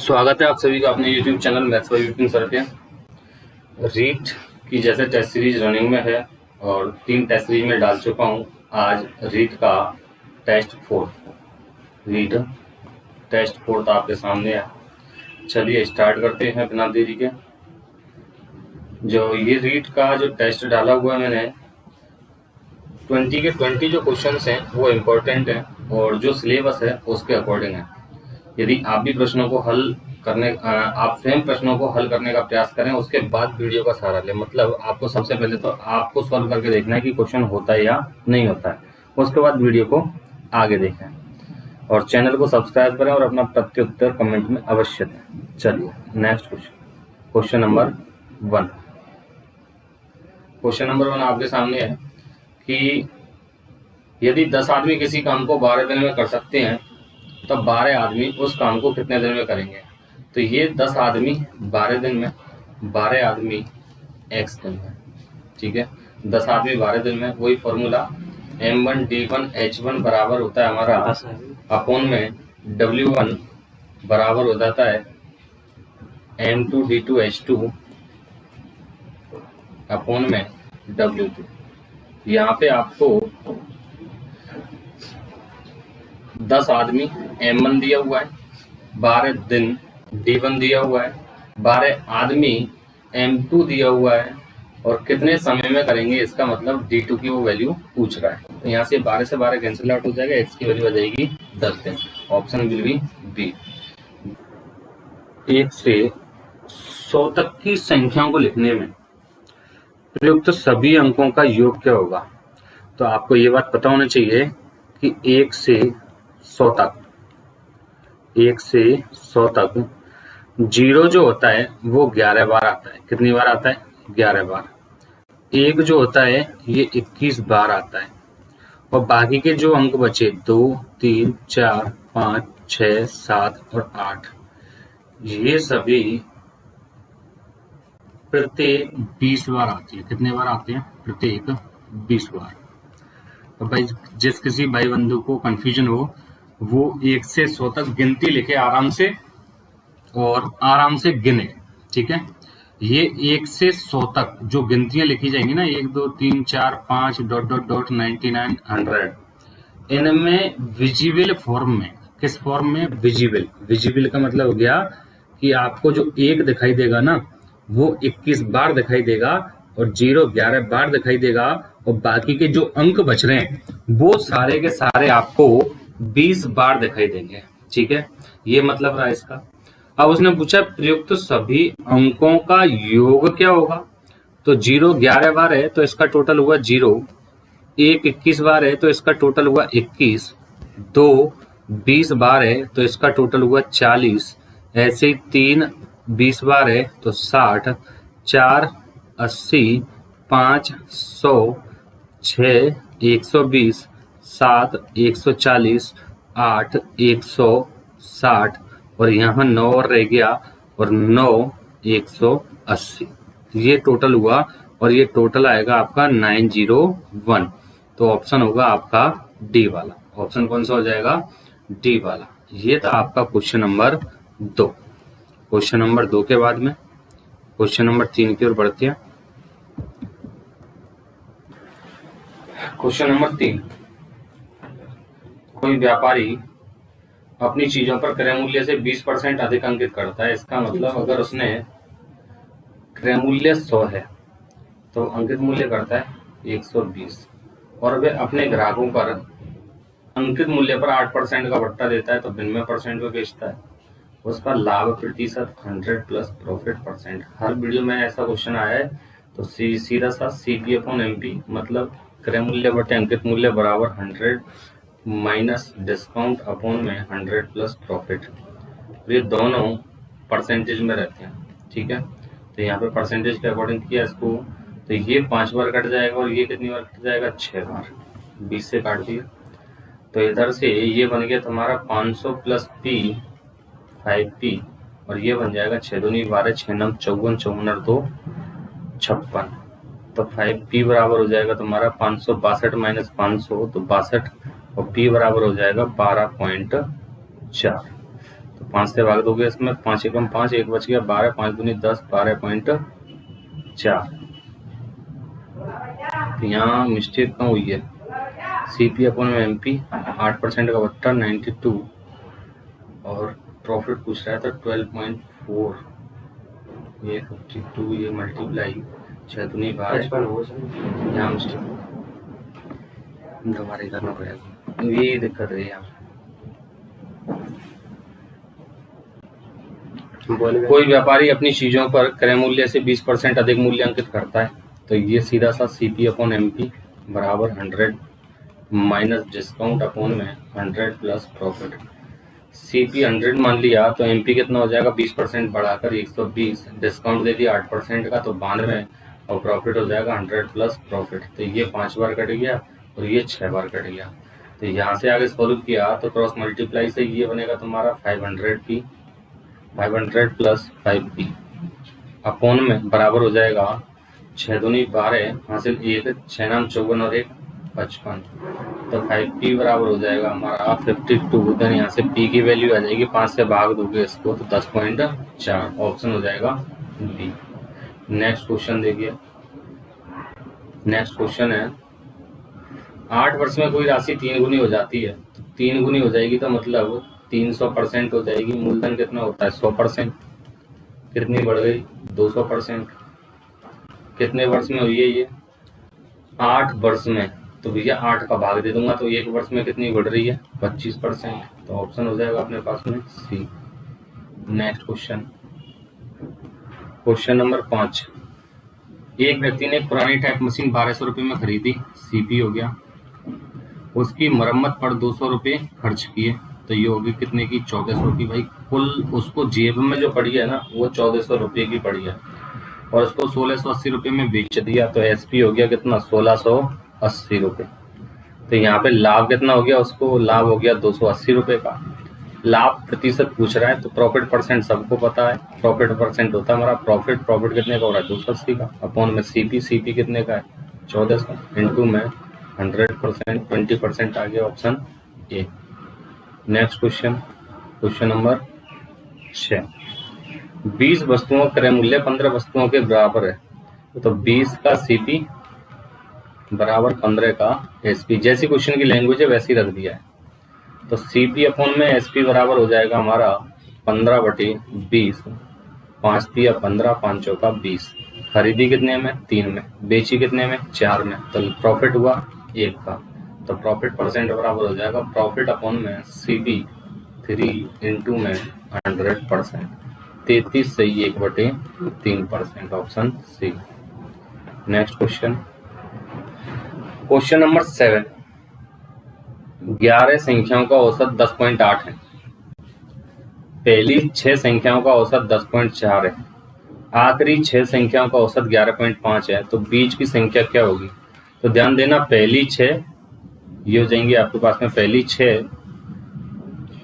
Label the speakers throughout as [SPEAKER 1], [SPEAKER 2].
[SPEAKER 1] स्वागत है आप सभी का अपने YouTube channel maths by Vipin sir पे। रीट की जैसे टेस्ट सीरीज रनिंग में है और 3 टेस्ट सीरीज में डाल चुका हूँ। आज रीट का टेस्ट 4 आपके सामने है। चलिए स्टार्ट करते हैं बिना देरी के। जो ये रीट का जो टेस्ट डाला हुआ है मैंने 20 के 20 जो क्वेश्चंस हैं वो इम्पोर्टेंट हैं और जो सिलेबस है उसके अकॉर्डिंग है। यदि आप भी प्रश्नों को हल करने आप स्वयं प्रश्नों को हल करने का प्रयास करें, उसके बाद वीडियो का सहारा लें। मतलब आपको सबसे पहले तो आपको सॉल्व करके देखना है कि क्वेश्चन होता है या नहीं होता है, उसके बाद वीडियो को आगे देखें और चैनल को सब्सक्राइब करें और अपना प्रत्युत्तर कमेंट में अवश्य दें। चलिए next question number 1। Question number 1 आपके सामने है कि यदि 10 आदमी किसी काम को 12 दिन में कर सकते हैं तब 12 आदमी उस काम को कितने दिन में करेंगे। तो ये 10 आदमी 12 दिन में, 12 आदमी x दिन में, ठीक है। 10 आदमी 12 दिन में, वही फॉर्मूला m1 d1 h1 बराबर होता है हमारा अपोन में w1 बराबर हो जाता है m2 d2 h2 अपोन में w2। यहाँ पे आपको 10 आदमी m1 दिया हुआ है, 12 दिन d1 दिया हुआ है, 12 आदमी m2 दिया हुआ है और कितने समय में करेंगे, इसका मतलब d2 की वो वैल्यू पूछ रहा है। तो यहाँ से 12 से 12 कैंसिल आउट हो जाएगा, x की वैल्यू आ जाएगी 10 दिन। Option will be B. 1 से 100 तक की संख्याओं को लिखने में प्रयुक्त सभी अंकों का योग क्या होगा। तो आपको ये बात पता होनी चाहिए कि 1 से 100 तक 0 जो होता है वो 11 बार आता है। कितनी बार आता है? 11 बार। 1 जो होता है ये 21 बार आता है और बाकी के जो अंक बचे 2, 3, 4, 5, 6, 7 और 8 ये सभी प्रत्येक 20 बार आती है। कितने बार आते हैं? प्रत्येक 20 बार। तो भाई जिस किसी भाई बंधु को कंफ्यूजन हो वो 1 से 100 तक गिनती लिखे आराम से और आराम से गिने, ठीक है। ये 1 से 100 तक जो गिनतियां लिखी जाएंगी ना, 1, 2, 3, 4, 5 ... 99 100, इनमें विजिबल फॉर्म में, किस फॉर्म में? विजिबल का मतलब हो गया कि आपको जो 1 दिखाई देगा ना वो 21 बार दिखाई देगा और 0 11 बार दिखाई देगा और बाकी के जो अंक बच रहे हैं वो सारे के सारे आपको 20 बार दिखाई देंगे, ठीक है। ये मतलब रहा इसका। अब उसने पूछा प्रयुक्त सभी अंकों का योग क्या होगा। तो 0 11 बार है तो इसका टोटल हुआ 0, 1 21 बार है तो इसका टोटल हुआ 21, 2 20 बार है तो इसका टोटल हुआ 40, ऐसे ही 3 20 बार है तो 60, 4 80, 5 100, 6 120, 7 140, 8 160 और यहाँ 9 और रह गया और 9 180। ये टोटल हुआ और ये टोटल आएगा आपका 901। तो ऑप्शन होगा आपका डी वाला। ऑप्शन कौन सा हो जाएगा? डी वाला। ये था आपका क्वेश्चन नंबर 2। क्वेश्चन नंबर 2 के बाद में क्वेश्चन नंबर 3 की ओर बढ़ते हैं। क्वेश्चन नंबर 3, कोई व्यापारी अपनी चीजों पर क्रय मूल्य से 20% अधिक अंकित करता है। इसका मतलब अगर उसने क्रय मूल्य 100 है तो अंकित मूल्य करता है 120 और वे अपने ग्राहकों पर अंकित मूल्य पर 8% का भत्ता देता है तो 92% में बेचता है। उसका लाभ प्रतिशत 100 प्लस प्रॉफिट %। हर वीडियो में ऐसा क्वेश्चन आया है तो सीधा सा CP/MP मतलब क्रय मूल्य बटे अंकित मूल्य बराबर 100 माइनस डिस्काउंट अपॉन में 100 प्लस प्रॉफिट। ये दोनों परसेंटेज में रहते हैं, ठीक है। तो यहाँ पे परसेंटेज के अकॉर्डिंग किया इसको, तो ये 5 बार कट जाएगा और ये कितनी बार कट जाएगा? 6 बार। 20 से काट दिया तो इधर से ये बन गया तुम्हारा 500 प्लस P 5P और ये बन जाएगा 6 दूनी 12, 6 9 54, 54 2 56। तो 5P बराबर हो जाएगा तुम्हारा 562 माइनस 500 तो 62 और P बराबर हो जाएगा 12.4। तो 5 से भाग दोगे इसमें, 5 एकम 5, 1 बच गया 12, 5 दूनी 10, 12.4। तो यहाँ मिस्टेक कहाँ हुई है, CP अपन में MP 8% का बट्टा 92 और प्रॉफिट पूछ रहा था 12.4, ये 52, ये मल्टीप्लाई 6 दूनी 12, यहाँ मिस्टेक दोबारा ही करना पड़ेगा, ये दिक्कत है यहाँ। कोई व्यापारी अपनी चीजों पर क्रय मूल्य से 20% अधिक मूल्य अंकित करता है तो ये सीधा सा CP अपॉन MP बराबर 100 माइनस डिस्काउंट अपॉन में 100 प्लस प्रॉफिट। CP 100 मान लिया तो MP कितना हो जाएगा, 20% बढ़ाकर 120, डिस्काउंट दे दिया 8% का तो 92 और प्रॉफिट हो जाएगा 100 प्लस प्रॉफिट। तो ये 5 बार कट गया और ये 6 बार कट गया। तो यहाँ से आगे सॉल्व किया तो क्रॉस मल्टीप्लाई से ये बनेगा तुम्हारा 500P, 500 प्लस 5P अपॉन में बराबर हो जाएगा 6 दूनी 12 हासिल 1, 6 नाम 54 और 1 55, तो 5P बराबर हो जाएगा हमारा 52। देन यहाँ से P की वैल्यू आ जाएगी, 5 से भाग दोगे इसको तो 10.4, ऑप्शन हो जाएगा B। नेक्स्ट क्वेश्चन देखिए, नेक्स्ट क्वेश्चन है 8 वर्ष में कोई राशि 3 गुनी हो जाती है, तो 3 गुनी हो जाएगी तो मतलब 300% हो जाएगी। मूलधन कितना होता है 100%, कितनी बढ़ गई 200%। कितने वर्ष में हुई है ये 8 वर्ष में, तो भैया 8 का भाग दे दूंगा तो 1 वर्ष में कितनी बढ़ रही है 25%, तो ऑप्शन हो जाएगा अपने पास में C। Next question, question number 5, एक व्यक्ति ने एक पुरानी टाइप मशीन 1200 रुपये में खरीदी, CP हो गया, उसकी मरम्मत पर 200 रुपये खर्च किए तो ये होगी कितने की 1400 की। भाई कुल उसको जेब में जो पड़ी है ना वो 1400 रुपये की पड़ी है और उसको 1680 रुपये में बेच दिया तो SP हो गया कितना 1680 रुपये। तो यहाँ पे लाभ कितना हो गया, उसको लाभ हो गया 280 रुपये का। लाभ प्रतिशत पूछ रहा है तो प्रॉफिट परसेंट सबको पता है, प्रॉफिट परसेंट होता है हमारा प्रॉफिट, प्रॉफिट कितने का हो रहा है 280 का अपॉन में CP कितने का है 1400 इंटू में 100%, 20% आ गया option A। Next question, question number 6, 20 वस्तुओं का क्रय मूल्य 15 वस्तुओं के बराबर है तो 20 का CP बराबर 15 का SP। जैसी क्वेश्चन की लैंग्वेज है वैसी रख दिया है तो CP अपॉन में SP बराबर हो जाएगा हमारा 15/20, 5 या 15, 5 का 20। खरीदी कितने में 3 में, बेची कितने में 4 में, तो प्रॉफिट हुआ 1 का, तो प्रॉफिट परसेंट बराबर हो जाएगा प्रॉफिट अपॉन में CP 3 इंटू में 100%, 33 से 1/3%, option C। Next question, question number 7, 11 संख्याओं का औसत 10.8 है, पहली 6 संख्याओं का औसत 10.4 है, आखिरी 6 संख्याओं का औसत 11.5 है, तो बीच की संख्या क्या होगी। तो ध्यान देना पहली 6 ये हो जाएंगी आपके पास में पहली 6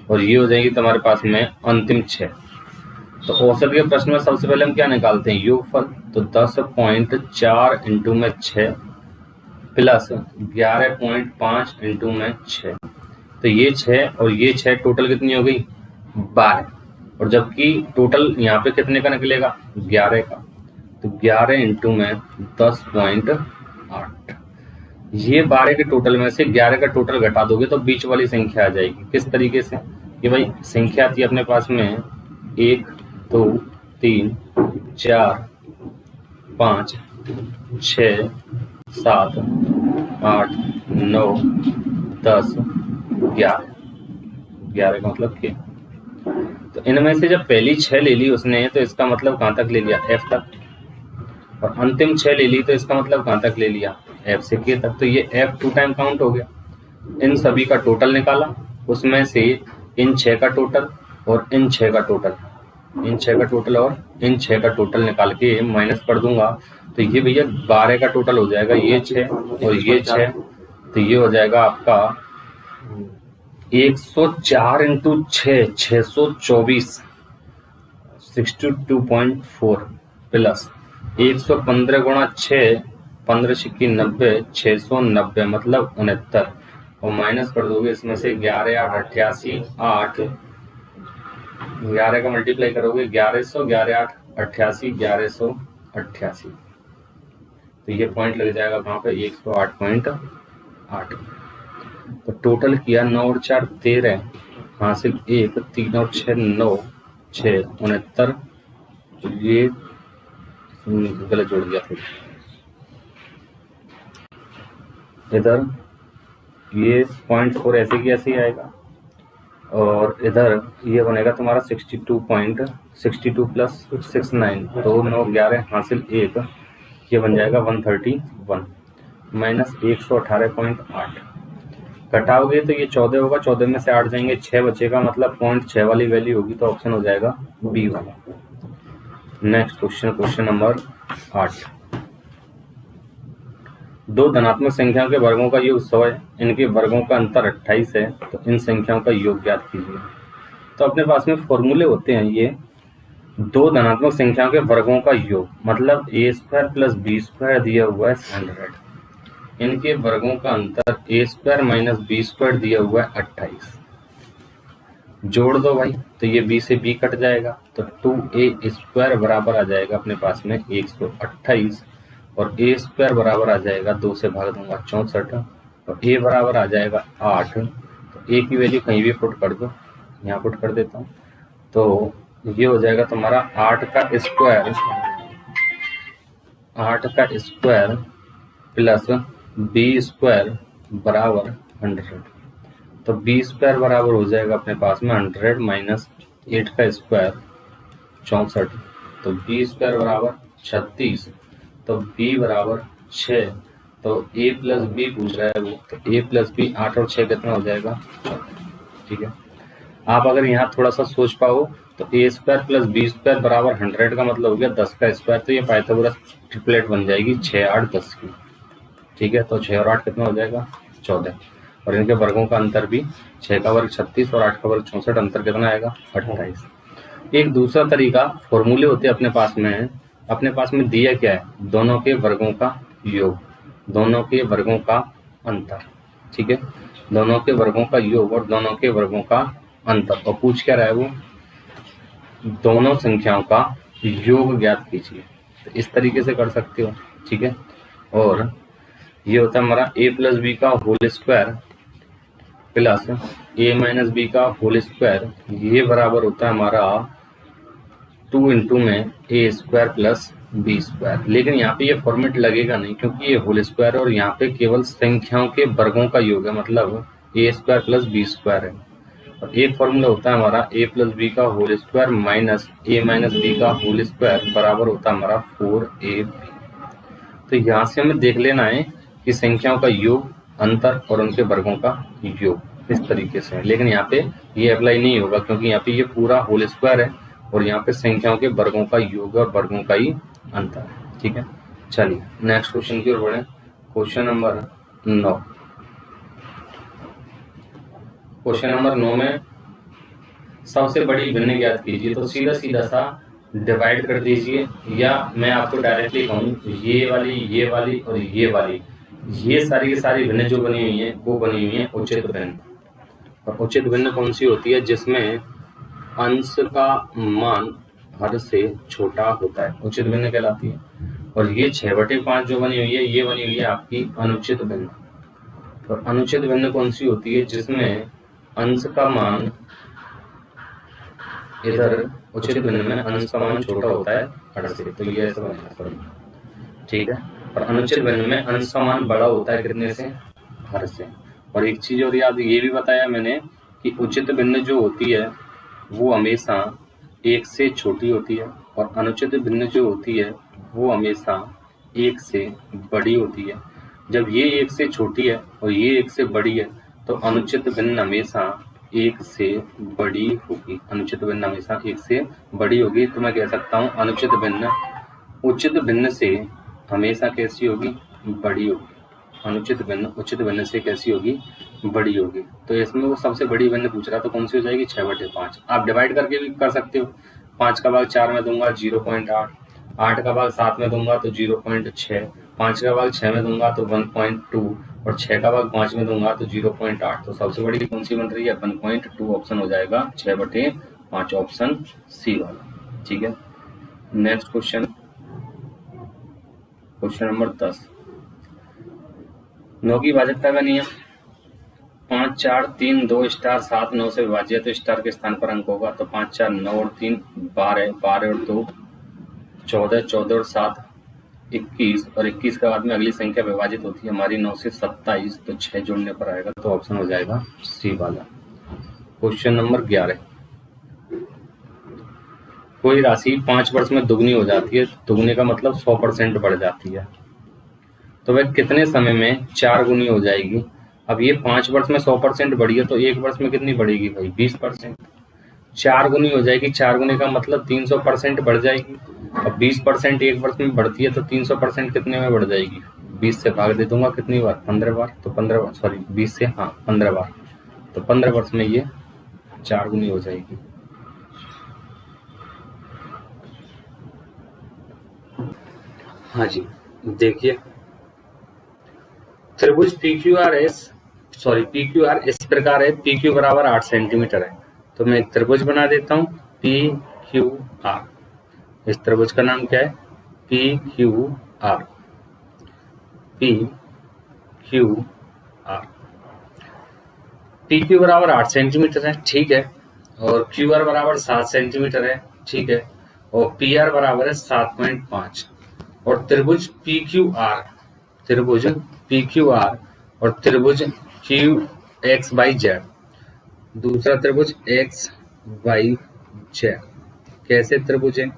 [SPEAKER 1] और ये हो जाएगी तुम्हारे पास में अंतिम 6। तो औसत के प्रश्न में सबसे पहले हम क्या निकालते हैं योगफल, तो 10.4 इंटू में 6 प्लस 11.5 इंटू में 6, तो ये 6 और ये 6 टोटल कितनी हो गई 12, और जबकि टोटल यहाँ पे कितने का निकलेगा 11 का, तो 11 इंटू में 10.8। ये 12 के टोटल में से 11 का टोटल घटा दोगे तो बीच वाली संख्या आ जाएगी। किस तरीके से कि भाई संख्या थी अपने पास में 1 2 3 4 5 6 7 8 9 10 11 का मतलब क्या, तो इनमें से जब पहली 6 ले ली उसने तो इसका मतलब कहाँ तक ले लिया F तक, और अंतिम 6 ले ली तो इसका मतलब कहाँ तक ले लिया F से K तक, तो ये F 2 टाइम काउंट हो गया। इन सभी का टोटल निकाला, उसमें से इन 6 का टोटल और इन 6 का टोटल, इन 6 का टोटल और इन 6 का टोटल निकाल के माइनस कर दूंगा तो ये भैया 12 का टोटल हो जाएगा ये 6 और ये 6, तो ये हो जाएगा आपका 104 इंटू 6 624 62.4 प्लस 115 गुणा 6 15 छिक्की 90 690 मतलब 69, और माइनस कर दोगे इसमें से 11 8 88 8 11 का मल्टीप्लाई करोगे 1100, 11 8 88, 1188, तो ये पॉइंट लग जाएगा कहाँ पे 108.8। तो टोटल किया 9 और 4 13, हासिल 1, 3 और 6 9, 6 69, ये गलत जोड़ दिया फिर इधर, ये 0.4 ऐसे की ऐसे ही आएगा, और इधर ये बनेगा तुम्हारा 62 प्लस 69, तो 9 11 हासिल 1, ये बन जाएगा 131 माइनस 118.8। घटाओगे तो ये 14 होगा, 14 में से 8 जाएंगे, 6 बचेगा, मतलब 0.6 वाली वैल्यू होगी, तो ऑप्शन हो जाएगा बी वाला। Next question, question number 8। दो धनात्मक संख्याओं के वर्गों का योग 100 है, इनके वर्गों का अंतर 28 है, तो इन संख्याओं का योग ज्ञात कीजिए। तो अपने पास में फॉर्मूले होते हैं, ये दो धनात्मक संख्याओं के वर्गों का योग, मतलब a square plus B square दिया हुआ है 100, इनके वर्गों का अंतर a square minus B square दिया हुआ है 28। जोड़ दो भाई, तो ये b से b कट जाएगा, तो 2a स्क्वायर बराबर आ जाएगा अपने पास में 128, और a स्क्वायर बराबर आ जाएगा 2 से भाग दूंगा 64, और a बराबर आ जाएगा 8। तो a की वैल्यू कहीं भी पुट कर दो, यहाँ पुट कर देता हूँ, तो ये हो जाएगा तुम्हारा 8 का स्क्वायर प्लस b स्क्वायर बराबर 100, तो b स्क्वायर बराबर हो जाएगा अपने पास में 100 माइनस 8 का स्क्वायर 64, तो b स्क्वायर बराबर 36, तो b बराबर 6, तो a प्लस बी पूछ रहा है वो, तो a प्लस बी 8 और 6 कितना हो जाएगा, ठीक है। आप अगर यहाँ थोड़ा सा सोच पाओ तो a square plus B square बराबर 100 का मतलब हो गया 10 का स्क्वायर, तो ये पाइथागोरस ट्रिपलेट बन जाएगी 6 8 10 की, ठीक है। तो 6 और 8 कितना हो जाएगा 14, और इनके वर्गों का अंतर भी 6 का वर्ग 36 और 8 का वर्ग 64, अंतर कितना आएगा 28। एक दूसरा तरीका, फॉर्मूले होते अपने पास में दिया क्या है, दोनों के वर्गों का योग, दोनों के वर्गों का अंतर, ठीक है, दोनों के वर्गों का योग और दोनों के वर्गों का अंतर, और पूछ क्या रहा है वो, दोनों संख्याओं का योग ज्ञात कीजिए। तो इस तरीके से कर सकते हो, ठीक है। और ये होता है हमारा a प्लस बी का whole square plus a minus B का होल स्क्वायर, ये बराबर होता है हमारा 2 इंटू में a square plus B square. लेकिन यहाँ पे ये फॉर्मेट लगेगा नहीं, क्योंकि ये होल स्क्वायर और यहाँ पे केवल संख्याओं के वर्गों का योग है, मतलब a square plus B square है। और एक फॉर्मूला होता है हमारा a प्लस बी का whole square minus a minus B का होल स्क्वायर बराबर होता है हमारा 4ab। तो यहाँ से हमें देख लेना है कि संख्याओं का योग, अंतर और उनके वर्गों का योग इस तरीके से है। लेकिन यहाँ पे ये अप्लाई नहीं होगा, क्योंकि यहाँ पे ये पूरा होल स्क्वायर है और यहाँ पे संख्याओं के वर्गों का योग और वर्गों का ही अंतर है, ठीक है। चलिए नेक्स्ट क्वेश्चन की ओर बढ़े, क्वेश्चन नंबर 9। क्वेश्चन नंबर 9 में सबसे बड़ी भिन्न ज्ञात कीजिए। तो सीधा सीधा सा डिवाइड कर दीजिए, या मैं आपको डायरेक्टली कहूँ ये वाली और ये वाली, ये सारी की सारी भिन्न जो बनी हुई है वो बनी हुई है उचित भिन्न। और उचित भिन्न कौन सी होती है, जिसमें अंश का मान हर से छोटा होता है, उचित भिन्न कहलाती है। और ये 6/5 जो बनी हुई है, ये बनी हुई है आपकी अनुचित भिन्न। और अनुचित भिन्न कौन सी होती है, जिसमें अंश का मान, इधर उचित भिन्न में अंश का मान छोटा होता है हर से, तो ये ऐसा बनेगा, ठीक है। और अनुचित भिन्न में अंश का मान बड़ा होता है कितने से, हर से। और एक चीज और याद ये भी बताया मैंने कि उचित भिन्न जो होती है वो हमेशा 1 से छोटी होती है, और अनुचित भिन्न जो होती है वो हमेशा 1 से बड़ी होती है। जब ये 1 से छोटी है और ये 1 से बड़ी है, तो अनुचित भिन्न हमेशा 1 से बड़ी होगी, अनुचित भिन्न हमेशा 1 से बड़ी होगी। तो मैं कह सकता हूँ अनुचित भिन्न उचित भिन्न से हमेशा कैसी होगी, बड़ी होगी। अनुचित भिन्न उचित भिन्न से कैसी होगी, बड़ी होगी। तो इसमें वो सबसे बड़ी भिन्न पूछ रहा, तो कौन सी हो जाएगी 6/5। आप डिवाइड करके भी कर सकते हो, 5 का भाग 4 में दूंगा 0.8, 8 का भाग 7 में दूंगा तो 0.6, 5 का भाग 6 में दूंगा तो 1.2, और 6 का भाग 5 में दूंगा तो 0.8। तो सबसे बड़ी कौन सी बन रही है 1.2, ऑप्शन हो जाएगा 6/5। 5 ऑप्शन सी वाला। ठीक है, नेक्स्ट क्वेश्चन, क्वेश्चन नंबर 10, 9 की भाजकता का नियम। 5 4 3 2 स्टार 7 9 से विभाज्य है तो स्टार के स्थान पर अंक होगा। तो 5 4 9 और 3 12, 12 और 2 14, 14 और 7 21, और 21 के बाद में अगली संख्या विभाजित होती है हमारी 9 से 27, तो 6 जोड़ने पर आएगा, तो ऑप्शन हो जाएगा सी वाला। क्वेश्चन नंबर 11, कोई राशि 5 वर्ष में दुगनी हो जाती है, दुगने का मतलब 100% बढ़ जाती है, तो वह कितने समय में 4 गुनी हो जाएगी। अब ये 5 वर्ष में 100% बढ़ी है, तो 1 वर्ष में कितनी बढ़ेगी भाई, 20%। 4 गुनी हो जाएगी, 4 गुने का मतलब 300% बढ़ जाएगी। अब 20% 1 वर्ष में बढ़ती है, तो 300% कितने में बढ़ जाएगी, 20 से भाग दे दूंगा, कितनी बार, 15 बार, तो 15 बार, सॉरी 20 से, हाँ 15 बार, तो 15 वर्ष में ये 4 गुनी हो जाएगी। हाँ जी, देखिए त्रिभुज PQR इस प्रकार है, PQ बराबर 8 सेंटीमीटर है, तो मैं एक त्रिभुज बना देता हूँ PQR। इस त्रिभुज का नाम क्या है, PQR। PQ बराबर 8 सेंटीमीटर है, ठीक है, और QR बराबर 7 सेंटीमीटर है, ठीक है, और PR बराबर है 7.5। और त्रिभुज PQR और त्रिभुज QXYZ, दूसरा त्रिभुज XYZ कैसे त्रिभुज है,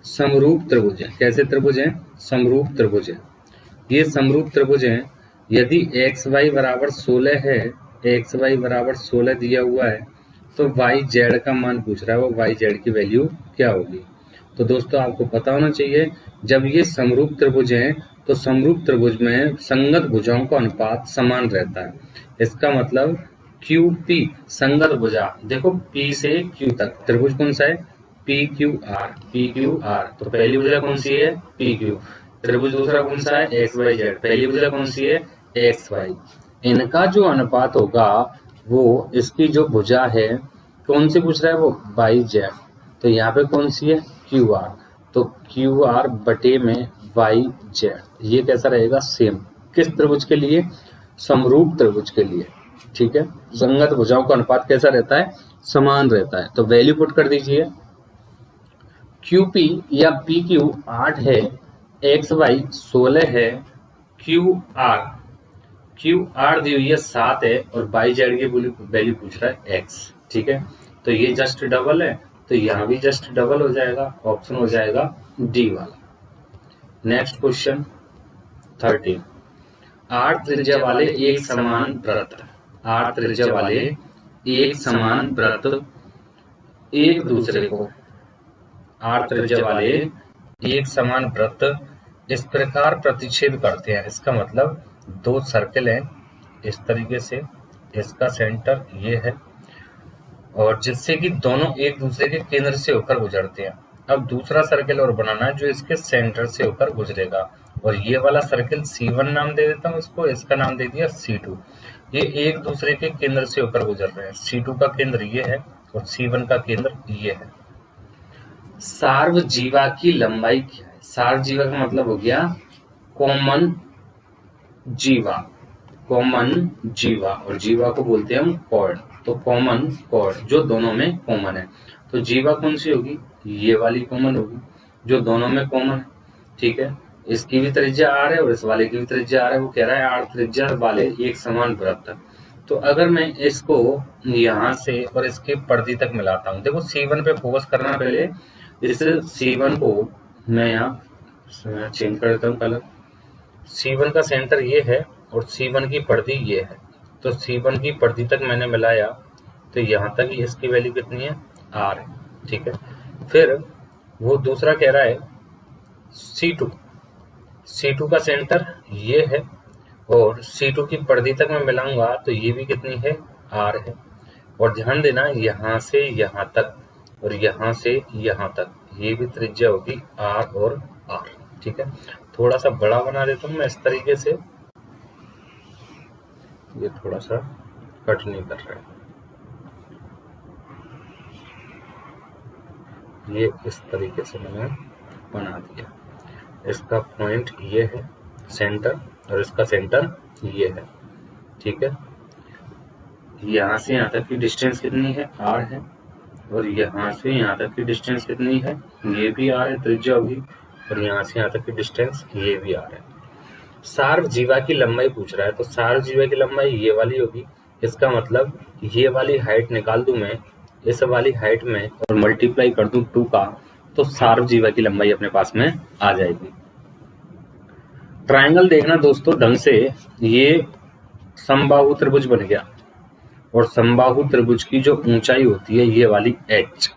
[SPEAKER 1] समरूप त्रिभुज है। कैसे त्रिभुज है, समरूप त्रिभुज है। ये समरूप त्रिभुज है। यदि XY बराबर 16 है, XY बराबर 16 दिया हुआ है, तो YZ का मान पूछ रहा है, वो YZ की वैल्यू क्या होगी। तो दोस्तों आपको पता होना चाहिए, जब ये समरूप त्रिभुज है तो समरूप त्रिभुज में संगत भुजाओं का अनुपात समान रहता है। इसका मतलब QP संगत भुजा, देखो P से Q तक त्रिभुज कौन सा है, PQR। तो पहली भुजा कौन सी है, PQ। त्रिभुज दूसरा कौन सा है, XYZ। पहली भुजा कौन सी है, XY। इनका जो अनुपात होगा वो इसकी जो भुजा है कौन सी पूछ रहा है, वो YZ। तो यहाँ पे कौन सी है, QR। तो QR बटे में YZ, ये कैसा रहेगा, सेम। किस त्रिभुज के लिए, समरूप त्रिभुज के लिए। ठीक है, संगत भुजाओं का अनुपात कैसा रहता है, समान रहता है। तो वैल्यू पुट कर दीजिए, QP या PQ 8 है, XY 16 है, QR दी हुई है 7 है, और YZ की वैल्यू पूछ रहा है X। ठीक है, तो ये जस्ट डबल है, तो यहाँ भी जस्ट डबल हो जाएगा, ऑप्शन हो जाएगा डी वाला। नेक्स्ट क्वेश्चन 13, 8 त्रिज्या वाले एक समान वृत्त, 8 त्रिज्या वाले एक समान वृत्त एक दूसरे को, 8 त्रिज्या वाले एक समान वृत्त इस प्रकार प्रतिच्छेद करते हैं। इसका मतलब दो सर्कल हैं इस तरीके से, इसका सेंटर ये है, और जिससे कि दोनों एक दूसरे के केंद्र से होकर गुजरते हैं। अब दूसरा सर्कल और बनाना है जो इसके सेंटर से होकर गुजरेगा, और ये वाला सर्कल C1 नाम दे देता हूँ इसको, इसका नाम दे दिया C2। ये एक दूसरे के केंद्र से होकर गुजर रहे हैं। C2 का केंद्र ये है और C1 का केंद्र ये है। सार्वजीवा की लंबाई क्या है, सार्वजीवा का मतलब हो गया कॉमन जीवा, और जीवा को बोलते हैं हम कॉर्ड। तो कॉमन कॉर्ड जो दोनों में कॉमन है, तो जीवा कौन सी होगी, ये वाली कॉमन होगी जो दोनों में कॉमन है। ठीक है, इसकी भी त्रिज्या R है और इस वाले की भी त्रिज्या R है। वो कह रहा है 8 त्रिज्या वाले एक समान वृत्त। तो अगर मैं इसको यहाँ से और इसके परिधि तक मिलाता हूँ, देखो C1 पे फोकस करना पहले। इस C1 को मैं यहाँ चेंज कर देता हूँ कलर। C1 का सेंटर ये है और C1 की परिधि ये है, तो C1 की परिधि तक मैंने मिलाया, तो यहाँ तक इसकी वैल्यू कितनी है, R है। ठीक है, फिर वो दूसरा कह रहा है C2 का सेंटर ये है और C2 की परिधि तक मैं मिलाऊंगा तो ये भी कितनी है, R है। और ध्यान देना यहाँ से यहाँ तक और यहाँ से यहाँ तक ये भी त्रिज्या होगी R और R। ठीक है, थोड़ा सा बड़ा बना देता हूँ मैं इस तरीके से, ये थोड़ा सा कट नहीं कर रहा है। ये इस तरीके से मैंने बना दिया। इसका पॉइंट ये है सेंटर, और इसका सेंटर ये है। ठीक है, यहाँ से यहाँ तक की डिस्टेंस कितनी है, r है, और यहाँ से यहाँ तक की डिस्टेंस कितनी है, ये भी r है, त्रिज्या होगी, और यहाँ से यहाँ तक की डिस्टेंस ये भी r है। सार्व जीवा की लंबाई पूछ रहा है, तो सार्व जीवा की लंबाई ये वाली होगी। इसका मतलब ये वाली हाइट निकाल दूं मैं इस वाली हाइट में और मल्टीप्लाई कर दूं 2 का, तो सार्व जीवा की लंबाई अपने पास में आ जाएगी। ट्रायंगल देखना दोस्तों ढंग से, ये समबाहु त्रिभुज बन गया, और समबाहु त्रिभुज की जो ऊंचाई होती है ये वाली h,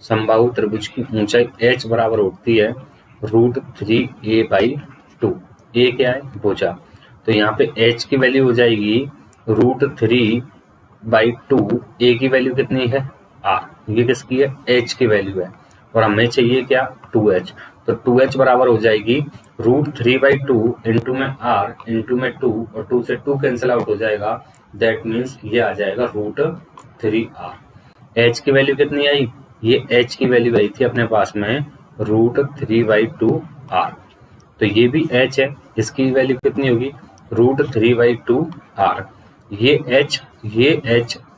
[SPEAKER 1] समबाहु त्रिभुज की ऊंचाई h बराबर होती है √3a/2। ए क्या है, भुजा, तो यहाँ पे h की वैल्यू हो जाएगी √3/2। ए की वैल्यू कितनी है, r, ये किसकी है, h की वैल्यू है, और हमें चाहिए क्या, 2h, तो 2h बराबर हो जाएगी √3/2 इंटू में r इंटू में 2, और 2 से 2 कैंसिल आउट हो जाएगा, दैट मीन्स ये आ जाएगा √3r। h की वैल्यू कितनी आई, ये h की वैल्यू आई थी अपने पास में √3/2r, तो ये भी h है, इसकी वैल्यू कितनी होगी √3/2r। ये h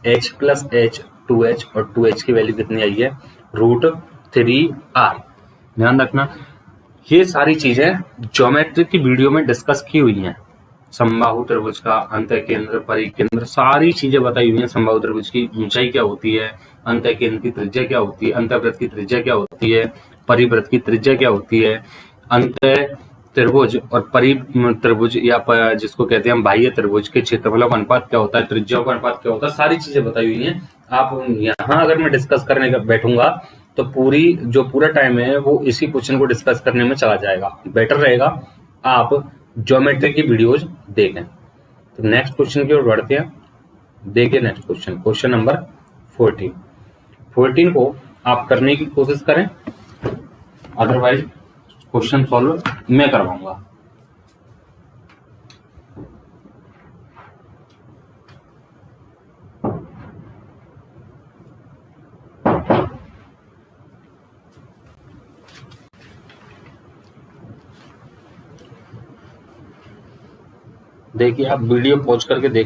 [SPEAKER 1] h plus h 2h, और 2h की वैल्यू कितनी आई है √3r। ध्यान रखना, ये सारी चीजें ज्योमेट्री की वीडियो में डिस्कस की हुई हैं। समबाहु त्रिभुज का अंतःकेंद्र, परिकेंद्र, सारी चीजें बताई हुई हैं। समबाहु त्रिभुज की ऊंचाई क्या होती है, अंतःकेंद्र की त्रिज्या क्या होती है, अंतःवृत्त की त्रिज्या क्या होती है, परिवृत्त की त्रिज्या क्या होती है, अंत त्रिभुज और परि त्रिभुज या जिसको कहते हैं हम बाह्य त्रिभुज के क्षेत्रफलों का अनुपात क्या होता है, त्रिज्याओं का अनुपात क्या होता है, सारी चीजें बताई हुई हैं। आप यहाँ अगर मैं डिस्कस करने का बैठूंगा तो पूरा टाइम है वो इसी क्वेश्चन को डिस्कस करने में चला जाएगा। बेटर रहेगा आप ज्योमेट्री की वीडियोज देखें। तो नेक्स्ट क्वेश्चन की ओर बढ़ते हैं। देखिए नेक्स्ट क्वेश्चन, क्वेश्चन नंबर 14 को आप करने की कोशिश करें, अदरवाइज क्वेश्चन सॉल्व मैं करवाऊंगा। देखिए आप वीडियो पॉज करके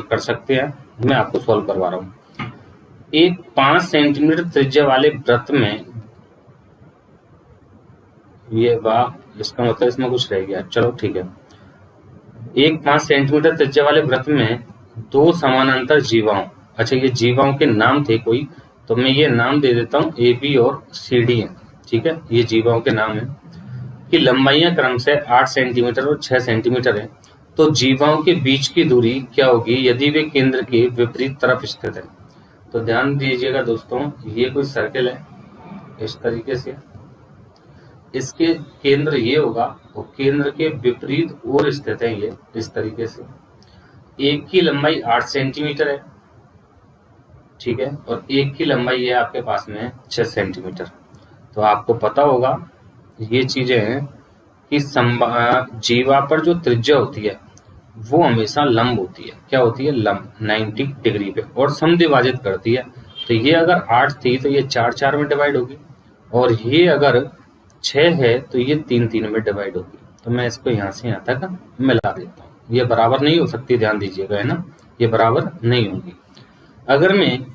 [SPEAKER 1] कर सकते हैं, मैं आपको सॉल्व करवा रहा हूं। एक 5 सेंटीमीटर त्रिज्या वाले वृत्त में, ये वाह, इसका मतलब इसमें कुछ रह गया, चलो ठीक है। एक 5 सेंटीमीटर त्रिज्या वाले वृत्त में 2 समानांतर जीवाओं, अच्छा ये जीवाओं के नाम थे कोई, तो मैं ये नाम दे देता हूं ए बी और सी डी है, ठीक है, ये जीवाओं के नाम है, कि लंबाइयां क्रम से 8 सेंटीमीटर और 6 सेंटीमीटर है। तो जीवाओं के बीच की दूरी क्या होगी यदि वे केंद्र के विपरीत तरफ स्थित है। तो ध्यान दीजिएगा दोस्तों, ये कोई सर्कल है इस तरीके से, इसके केंद्र ये होगा और केंद्र के विपरीत ओर स्थित है ये इस तरीके से। एक की लंबाई 8 सेंटीमीटर है, ठीक है, और एक की लंबाई है आपके पास में 6 सेंटीमीटर। तो आपको पता होगा ये चीजें हैं कि जीवा पर जो त्रिज्या होती है वो हमेशा लंब होती है, क्या होती है, लंब 90 डिग्री पे, और समद्विभाजित करती है। तो ये अगर 8 थी तो ये 4 में डिवाइड होगी, और ये अगर 6 है तो ये 3 में डिवाइड होगी। तो मैं इसको यहाँ से यहाँ तक मिला देता हूँ, ये बराबर नहीं हो सकती, ध्यान दीजिएगा, है ना, ये बराबर नहीं होगी। अगर मैं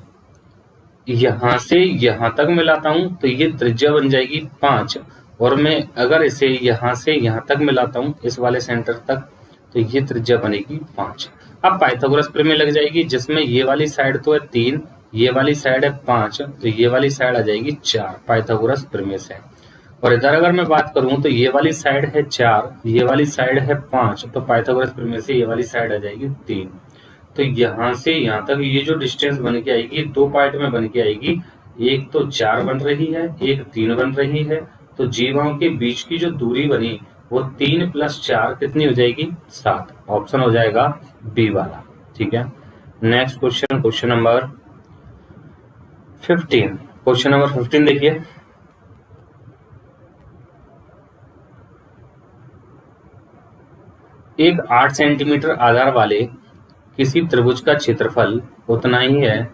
[SPEAKER 1] यहाँ से यहाँ तक मिलाता हूँ तो ये त्रिज्या बन जाएगी 5, और मैं अगर इसे यहाँ से यहाँ तक मिलाता हूँ इस वाले सेंटर तक तो ये त्रिज्या बनेगी 5। अब पाइथागोरस प्रमेय लग जाएगी, जिसमें ये वाली साइड तो है 3, ये वाली साइड है 5, तो ये वाली साइड आ जाएगी 4 पाइथागोरस प्रमेय से। और इधर अगर मैं बात करूं तो ये वाली साइड है 4, ये वाली साइड है 5, तो पाइथागोरस प्रमेय से ये वाली साइड आ जाएगी 3। तो यहाँ से यहाँ तक ये जो डिस्टेंस बन के आएगी 2 पार्ट में बन के आएगी, एक तो 4 बन रही है, एक 3 बन रही है। तो जीवाओं के बीच की जो दूरी बनी वो 3 + 4 कितनी हो जाएगी, 7। ऑप्शन हो जाएगा बी वाला, ठीक है। Next question, question number 15। Question number 15 देखिए, एक 8 सेंटीमीटर आधार वाले किसी त्रिभुज का क्षेत्रफल उतना ही है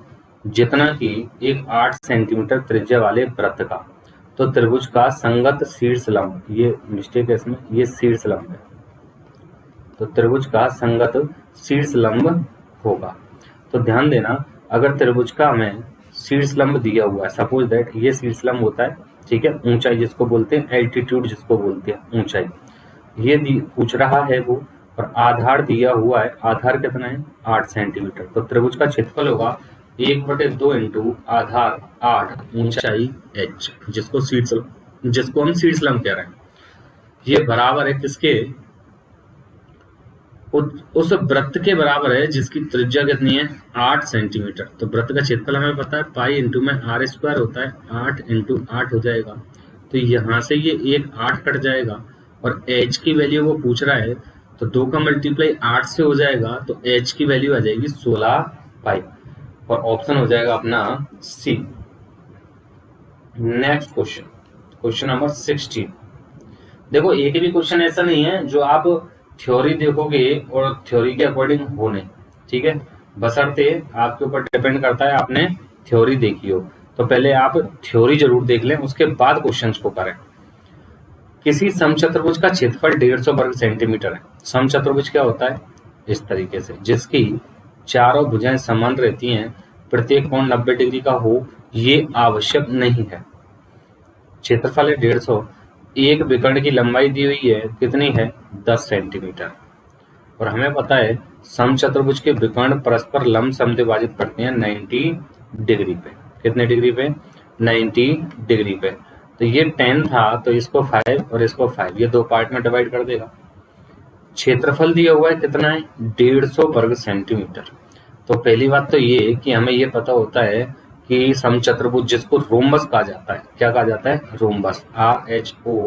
[SPEAKER 1] जितना कि एक 8 सेंटीमीटर त्रिज्या वाले वृत्त का। तो त्रिभुज का संगत शीर्ष लंब, ये मिस्टेक है इसमें, ये शीर्ष लंब है, तो त्रिभुज का संगत शीर्ष लंब होगा। तो ध्यान देना, अगर त्रिभुज का हमें शीर्ष लंब दिया हुआ है, सपोज दैट ये शीर्ष लंब होता है, ठीक है, ऊंचाई जिसको बोलते हैं, एल्टीट्यूड जिसको बोलते हैं ऊंचाई, ये पूछ रहा है वो, और आधार दिया हुआ है, आधार कितना है 8 सेंटीमीटर। तो त्रिभुज का क्षेत्रफल होगा 1/2 इंटू आधार 8 ऊंचाई h, जिसको हम शीर्ष लंब कह रहे हैं, ये बराबर है किसके, उस वृत्त के बराबर है जिसकी त्रिज्या कितनी है 8 सेंटीमीटर। तो वृत्त का क्षेत्रफल हमें पता है पाई इंटू में आर स्क्वायर होता है, 8 इंटू 8 हो जाएगा। तो यहाँ से ये एक 8 कट जाएगा, और h की वैल्यू वो पूछ रहा है, तो 2 का मल्टीप्लाई 8 से हो जाएगा, तो h की वैल्यू आ जाएगी 16 पाई, और ऑप्शन हो जाएगा अपना C. Next question, question number 16। देखो एक भी क्वेश्चन ऐसा नहीं है जो आप थ्योरी देखोगे और थ्योरी के अकॉर्डिंग हो नहीं, ठीक है, बशर्ते आपके ऊपर डिपेंड करता है आपने थ्योरी देखी हो। तो पहले आप थ्योरी जरूर देख लें, उसके बाद क्वेश्चंस को करें। किसी समचतुर्भुज का क्षेत्रफल 150 वर्ग सेंटीमीटर है। समचतुर्भुज क्या होता है, इस तरीके से, जिसकी चारों भुजाएं समान रहती हैं, प्रत्येक कोण 90 डिग्री का हो, ये आवश्यक नहीं है। क्षेत्रफल है 150, एक विकर्ण की लंबाई दी हुई है, कितनी है 10 सेंटीमीटर, और हमें पता है समचतुर्भुज के विकर्ण परस्पर लंब समद्विभाजित करते हैं 90 डिग्री पे। कितने डिग्री पे, 90 डिग्री पे। तो ये 10 था, तो इसको 5 और इसको 5, ये दो पार्ट में डिवाइड कर देगा। क्षेत्रफल दिया हुआ है कितना है 150 वर्ग सेंटीमीटर। तो पहली बात तो ये कि हमें ये पता होता है कि समचतुर्भुज जिसको रोम्बस कहा जाता है, क्या कहा जाता है, रोम्बस, RHOMBUS,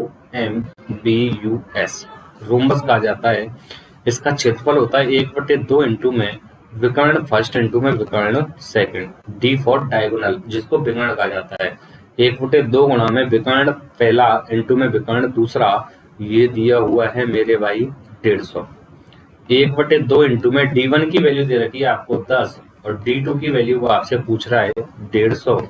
[SPEAKER 1] रोम्बस कहा जाता है। इसका क्षेत्रफल होता है 1/2 इंटू में विकर्ण फर्स्ट इंटू में विकर्ण सेकंड, D फॉर डायगोनल, जिसको विकर्ण कहा जाता है। 1/2 गुणा में विकर्ण पहला इंटू में विकर्ण दूसरा, ये दिया हुआ है मेरे भाई 150। 1/2 इंटू में D1 की वैल्यू दे रखी है आपको 10, और D2 की वैल्यू वो आपसे पूछ रहा है 150।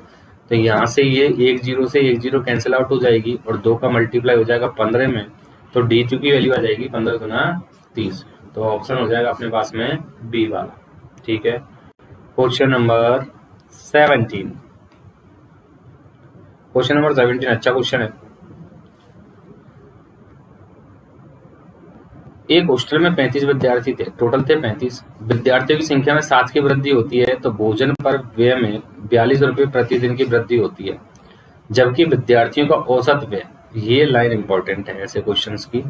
[SPEAKER 1] तो यहाँ से ये 1 0 से 1 0 कैंसिल आउट हो जाएगी, और 2 का मल्टीप्लाई हो जाएगा 15 में, तो D2 की वैल्यू आ जाएगी 15 गुना 30। तो ऑप्शन हो जाएगा अपने पास में बी वाला, ठीक है। क्वेश्चन नंबर 17, क्वेश्चन नंबर 17 अच्छा क्वेश्चन है। एक हॉस्टल में 35 विद्यार्थी थे, टोटल थे 35। विद्यार्थियों की संख्या में 7 की वृद्धि होती है, तो भोजन पर व्यय में 42 रुपये प्रतिदिन की वृद्धि होती है, जबकि विद्यार्थियों का औसत व्यय, ये लाइन इंपॉर्टेंट है ऐसे क्वेश्चंस की,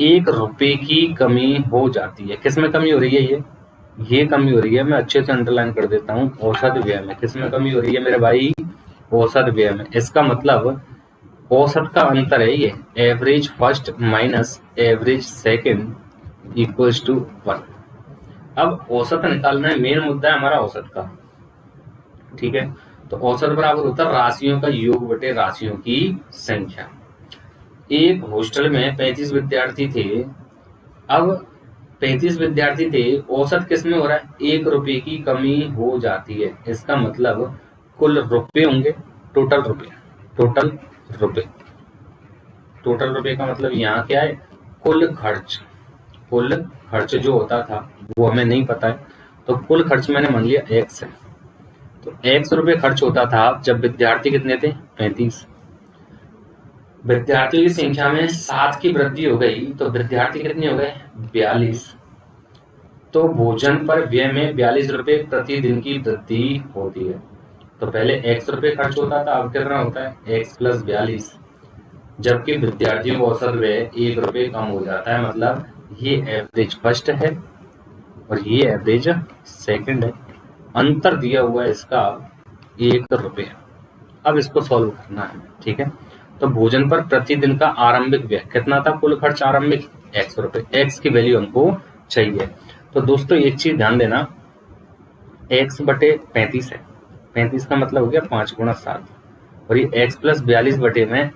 [SPEAKER 1] 1 रुपए की कमी हो जाती है। किस में कमी हो रही है, ये कमी हो रही है, मैं अच्छे से अंडरलाइन कर देता हूँ, औसत व्यय में। किस में कमी हो रही है मेरे भाई, औसत व्यय में। इसका मतलब औसत का अंतर है ये, average first minus average second equals to 1। अब औसत निकालना है, मेन मुद्दा है हमारा औसत का, ठीक है। तो औसत बराबर होता है राशियों का योग बटे राशियों की संख्या। एक हॉस्टल में 35 विद्यार्थी थे। अब 35 विद्यार्थी थे, औसत किस में हो रहा है, 1 रुपए की कमी हो जाती है। इसका मतलब कुल रुपए होंगे, टोटल रुपए, टोटल रुपए, टोटल रुपए का मतलब यहाँ क्या है, कुल खर्च। कुल खर्च जो होता था वो हमें नहीं पता है, तो कुल खर्च मैंने मान लिया x है। तो x रुपए खर्च होता था जब विद्यार्थी कितने थे 35। विद्यार्थियों की संख्या में 7 की वृद्धि हो गई, तो विद्यार्थी कितने हो गए 42। तो भोजन पर व्यय में 42 रुपए प्रतिदिन की वृद्धि होती है। तो पहले x रुपए खर्च होता था, अब कितना होता है x + 42, जबकि विद्यार्थियों को औसत व्यय 1 रुपए कम हो जाता है। मतलब ये एवरेज फर्स्ट है और ये एवरेज सेकंड है, अंतर दिया हुआ है इसका 1 रुपए। अब इसको सॉल्व करना है, ठीक है। तो भोजन पर प्रतिदिन का आरंभिक व्यय कितना था, कुल खर्च आरंभिक x रुपए, x की वैल्यू हमको चाहिए। तो दोस्तों एक चीज ध्यान देना, x बटे 35 है, 35 का मतलब हो गया 5 गुणा 7, और ये x + 42 बटे में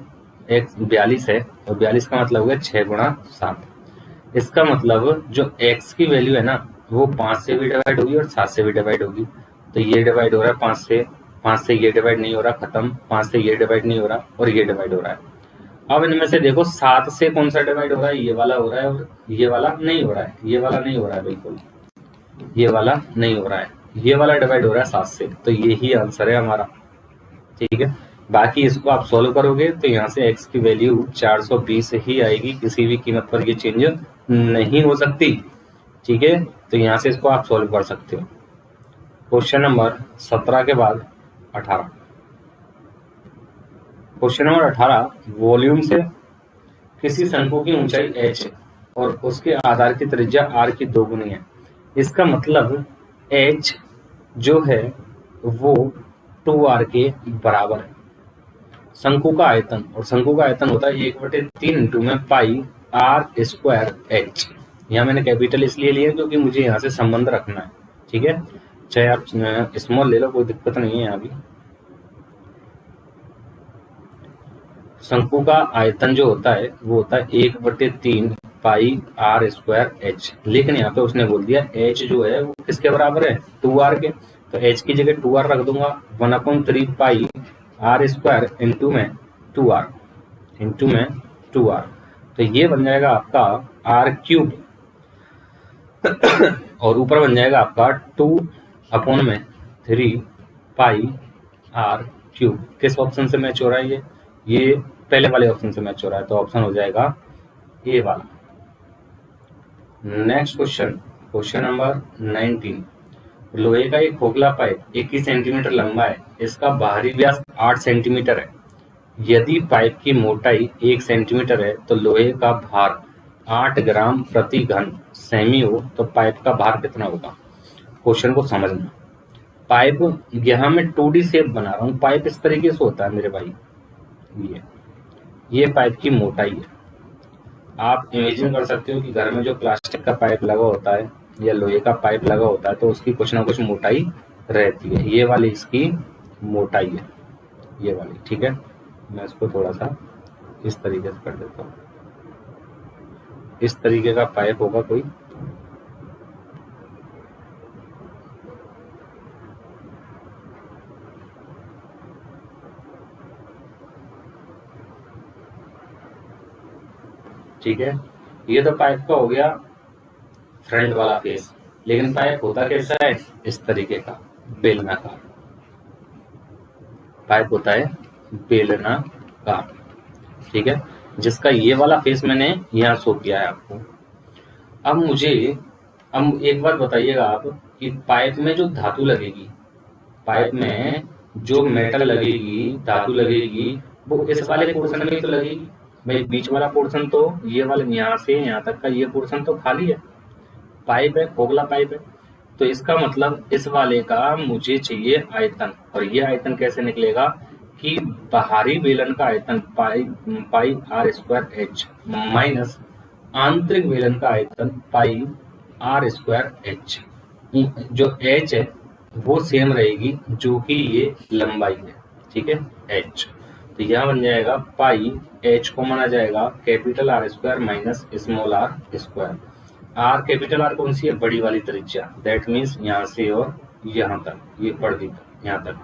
[SPEAKER 1] x 42 है, और 42 का मतलब हो गया 6 गुणा 7। इसका मतलब जो x की वैल्यू है ना, वो 5 से भी डिवाइड होगी और 7 से भी डिवाइड होगी। तो ये डिवाइड हो रहा है 5 से ये डिवाइड नहीं हो रहा, खत्म, 5 से ये डिवाइड नहीं हो रहा और ये डिवाइड हो रहा है। अब इनमें से देखो 7 से कौन सा डिवाइड हो रहा है, ये वाला हो रहा है और ये वाला नहीं हो रहा है, ये वाला नहीं हो रहा है, बिल्कुल ये वाला नहीं हो रहा है, ये वाला डिवाइड हो रहा है 7 से, तो यही आंसर है हमारा। ठीक है, बाकी इसको आप सॉल्व करोगे तो यहाँ से x की वैल्यू 420 ही आएगी, किसी भी कीमत पर ये चेंज नहीं हो सकती। ठीक है, तो यहाँ से इसको आप सॉल्व कर सकते हो। क्वेश्चन नंबर 17 के बाद 18। क्वेश्चन नंबर 18, वॉल्यूम से किसी शंकु की ऊंचाई h और उसके आधार की त्रिज्या r की 2 गुनी है। इसका मतलब h जो है वो 2r के बराबर है। शंकु का आयतन, और शंकु का आयतन होता है 1/3 इंटू में पाई r स्क्वायर h। यहाँ मैंने कैपिटल इसलिए लिया क्योंकि मुझे यहाँ से संबंध रखना है। ठीक है, चाहे आप स्मॉल ले लो, कोई दिक्कत नहीं है। यहाँ भी शंकु का आयतन जो होता है वो होता है 1/3 पाई r स्क्वायर h, लेकिन यहाँ पे उसने बोल दिया h जो है वो किसके बराबर है, 2r के, तो h की जगह 2r रख दूंगा, 1/3 पाई r स्क्वायर इंटू में 2r, तो ये बन जाएगा आपका r क्यूब और ऊपर बन जाएगा आपका 2/3 पाई r क्यूब। किस ऑप्शन से मैच हो रहा है ये पहले वाले ऑप्शन से मैच हो रहा है, तो ऑप्शन हो जाएगा ए वाला। नेक्स्ट क्वेश्चन, क्वेश्चन नंबर 19, लोहे का एक खोखला पाइप 21 सेंटीमीटर लंबा है, इसका बाहरी व्यास 8 सेंटीमीटर है। यदि पाइप की मोटाई 1 सेंटीमीटर है तो लोहे का भार 8 ग्राम प्रति घन सेमी हो तो पाइप का भार कितना होगा। क्वेश्चन को समझना। पाइप यहाँ मैं 2D शेप बना रहा हूँ, पाइप इस तरीके से होता है मेरे भाई, ये पाइप की मोटाई है। आप इमेजिन कर सकते हो कि घर में जो प्लास्टिक का पाइप लगा होता है या लोहे का पाइप लगा होता है तो उसकी कुछ ना कुछ मोटाई रहती है, ये वाली इसकी मोटाई है, ये वाली। ठीक है, मैं इसको थोड़ा सा इस तरीके से कर देता हूँ। इस तरीके का पाइप होगा कोई, ठीक है। ये तो पाइप का हो गया फ्रंट वाला फेस, लेकिन पाइप होता कैसा है, इस तरीके का बेलनाकार पाइप होता है, बेलनाकार। ठीक है, जिसका ये वाला फेस मैंने यहाँ शो किया है आपको। अब एक बात बताइएगा आप कि पाइप में जो धातु लगेगी, पाइप में जो मेटल लगेगी, धातु लगेगी, वो इस वाले पोर्शन में तो लगेगी भाई। बीच वाला पोर्शन तो ये वाले यहाँ से यहाँ तक का ये पोर्शन तो खाली है, पाइप है, खोखला पाइप है। तो इसका मतलब इस वाले का मुझे चाहिए आयतन, और ये आयतन कैसे निकलेगा कि बाहरी बेलन का आयतन पाई r स्क्वायर h माइनस आंतरिक बेलन का आयतन पाई r स्क्वायर h। जो h है वो सेम रहेगी जो कि ये लंबाई है। ठीक है, h, तो यह बन जाएगा पाई h को माना जाएगा capital R square minus small r square. r capital R कौन सी है, बड़ी वाली त्रिज्या, दैट मीन्स यहाँ से और यहाँ तक, ये पढ़ दी यहाँ तक,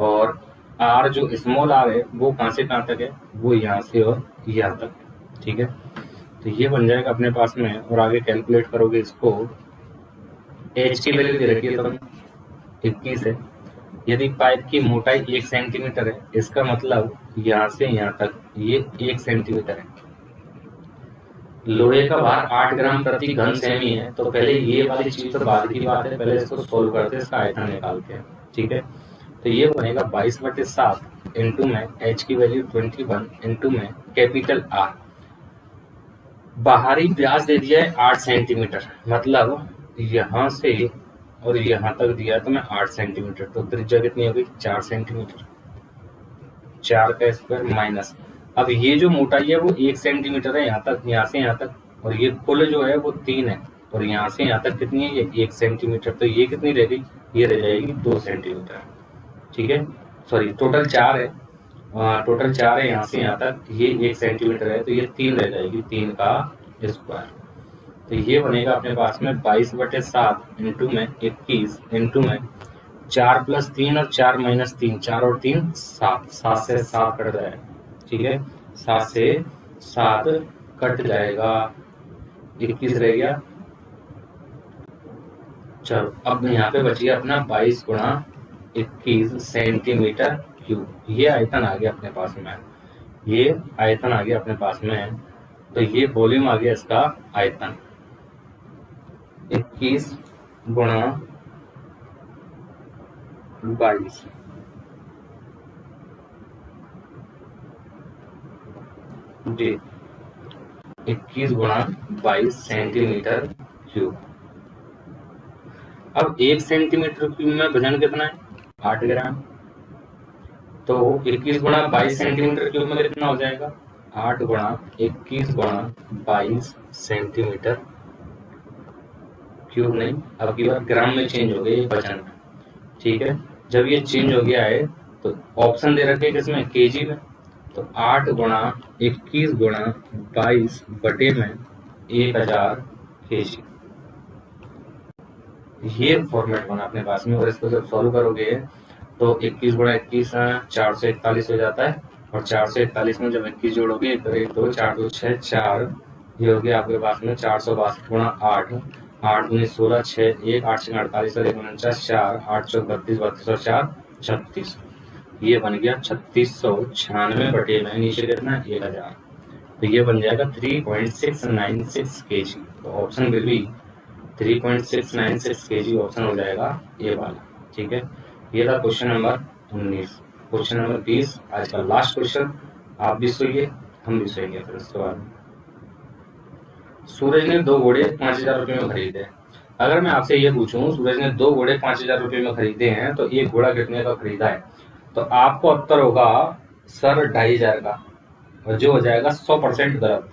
[SPEAKER 1] और r जो स्मॉल r है वो कहाँ से कहाँ तक है, वो यहाँ से और यहाँ तक। ठीक है, तो ये बन जाएगा अपने पास में, और आगे कैलकुलेट करोगे इसको, h की वैल्यू दे रखी है तो 21 है। यदि पाइप की मोटाई 1 सेंटीमीटर है, इसका मतलब यहाँ से यहाँ तक ये 1 सेंटीमीटर है। लोहे का भार 8 ग्राम प्रति घन सेमी है, तो पहले ये वाली चीज तो बाद की बात है, पहले इसको सोल्व करते हैं, इसका आयतन निकालते हैं। ठीक है, तो ये बनेगा 22/7 इंटू में h की वैल्यू 21 इंटू में कैपिटल R। बाहरी व्यास दे दिया है 8 सेंटीमीटर, मतलब यहाँ से और यहाँ तक दिया है तो मैं 8 सेंटीमीटर, तो त्रिज्या कितनी होगी, 4 सेंटीमीटर, 4 का स्क्वायर माइनस। अब ये जो मोटाई है वो 1 सेंटीमीटर है यहाँ तक, यहाँ से यहाँ तक, और ये कुल जो है वो 3 है, और यहाँ से यहाँ तक कितनी है, ये 1 सेंटीमीटर, तो ये कितनी रह गई, ये रह जाएगी 2 सेंटीमीटर। ठीक है, सॉरी टोटल 4 है, टोटल 4 है यहाँ से यहाँ तक, ये 1 सेंटीमीटर है, तो ये 3 रह जाएगी, 3 का स्क्वायर। तो ये बनेगा अपने पास में 22/7 इंटू में 21 इंटू में 4 + 3 और 4 - 3, 4 और 3 7, 7 से 7 कट जाएगा, ठीक है, 7 से 7 कट जाएगा, 21 रह गया। चलो अब यहाँ पे बच गया अपना 22 × 21 सेंटीमीटर क्यूब। ये आयतन आ गया अपने पास में, ये आयतन आ गया अपने पास में, तो ये वॉल्यूम आ गया इसका आयतन 21 × 22 जी, 21 × 22 सेंटीमीटर क्यूब। अब 1 सेंटीमीटर क्यूब में वजन कितना है? 8 ग्राम। तो 21 × 22 सेंटीमीटर क्यूब में कितना हो जाएगा? 8 × 21 × 22 सेंटीमीटर क्यूब नहीं, अब की बार ग्राम में चेंज हो गया ये वजन में, ठीक है। जब ये चेंज हो गया है तो ऑप्शन दे रखे किसमें? केजी में, तो 8 × 21 × 22 बटे में 1000 केजी। ये फॉर्मेट बना अपने पास में, और इसको जब सॉल्व करोगे तो 21 × 21 441 हो जाता है, और 441 में जब 21 जोड़ोगे तो 1 2 4 2 6 4, ये हो गया आपके पास में 462 × 8, 8 × 16 6 1 8 6 48 और 1 49 4, 8 4 32 32 और 4 36, ये बन गया 3696 बटे में नीचे कितना? 1000। तो ये बन जाएगा 3.696 केजी। तो ऑप्शन में भी 3.696 केजी ऑप्शन हो जाएगा ये वाला, ठीक है। ये था क्वेश्चन नंबर 19। क्वेश्चन नंबर 20 आज का लास्ट क्वेश्चन, आप भी सोइए हम भी सोएंगे फिर उसके बाद। सूरज ने 2 घोड़े 5000 रुपये में खरीदे। अगर मैं आपसे ये पूछूं सूरज ने 2 घोड़े 5000 रुपये में खरीदे हैं तो एक घोड़ा कितने का खरीदा है, तो आपको उत्तर होगा सर 2500 का, और जो हो जाएगा 100% गलत,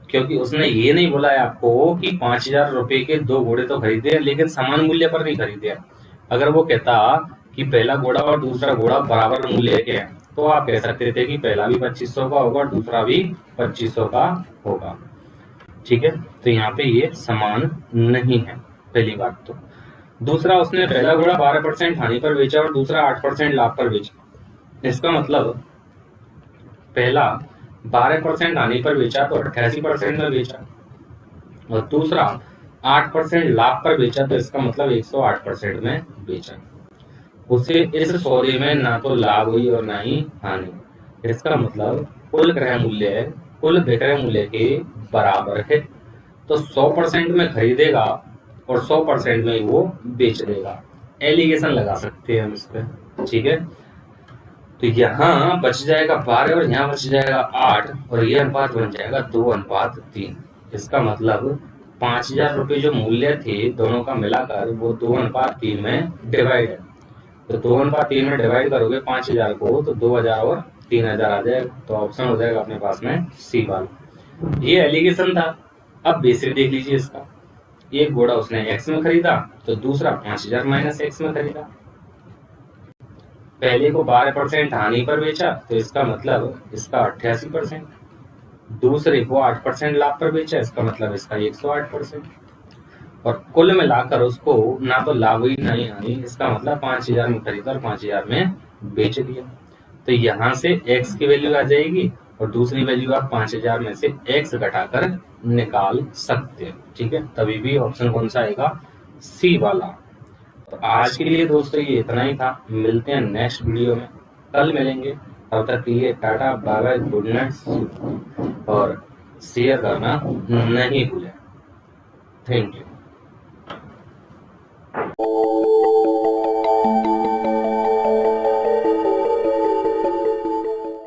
[SPEAKER 1] क्योंकि उसने ये नहीं बोला है आपको कि 5000 रुपये के 2 घोड़े तो खरीदे लेकिन समान मूल्य पर नहीं खरीदे। अगर वो कहता कि पहला घोड़ा और दूसरा घोड़ा बराबर मूल्य के हैं तो आप कह सकते थे कि पहला भी 2500 का होगा और दूसरा भी 2500 का होगा, ठीक है। तो यहाँ पे ये समान नहीं है, पहली बात। तो दूसरा, उसने पहला घोड़ा 12% हानि पर बेचा और दूसरा 8% लाभ पर बेचा। इसका मतलब पहला 12% हानि पर बेचा तो 88% में बेचा, और दूसरा 8% लाभ पर बेचा तो इसका मतलब 108% में बेचा। उसे इस सौदे में ना तो लाभ हुई और ना ही हानि। इसका मतलब कुल क्रय मूल्य कुल विक्रय मूल्य के बराबर है, तो 100% में खरीदेगा और 100% में वो बेच देगा। एलिगेशन लगा सकते हैं हम इस पे, ठीक है। तो यहाँ बच जाएगा 12 और यहाँ बच जाएगा 8, और ये अनुपात बन जाएगा 2:3। इसका मतलब 5000 रुपये जो मूल्य थे दोनों का मिलाकर वो 2:3 में डिवाइड है। तो 2:3 में डिवाइड करोगे 5000 को तो 2000 और 3000 आ जाएगा। तो ऑप्शन हो जाएगा अपने पास में सी वाला। ये एलिगेशन था। अब बेसिक देख लीजिए इसका। एक घोड़ा उसने एक्स में खरीदा तो दूसरा 5000 माइनस एक्स में खरीदा। पहले को 12% हानि पर बेचा तो इसका मतलब इसका 88%, दूसरे को 8% लाभ पर बेचा, इसका मतलब इसका 108%, और कुल मिलाकर उसको ना तो लाभ हुई ना ही हानि, इसका मतलब 5000 में खरीदा और 5000 में बेच दिया। तो यहाँ से x की वैल्यू आ जाएगी और दूसरी वैल्यू आप 5000 में से x घटाकर निकाल सकते हैं, ठीक है। तभी भी ऑप्शन कौन सा आएगा? सी वाला। तो आज के लिए दोस्तों ये इतना ही था। मिलते हैं नेक्स्ट वीडियो में, कल मिलेंगे। तब तक के लिए tata bye bye, good night, और शेयर करना नहीं भूलें। Thank you.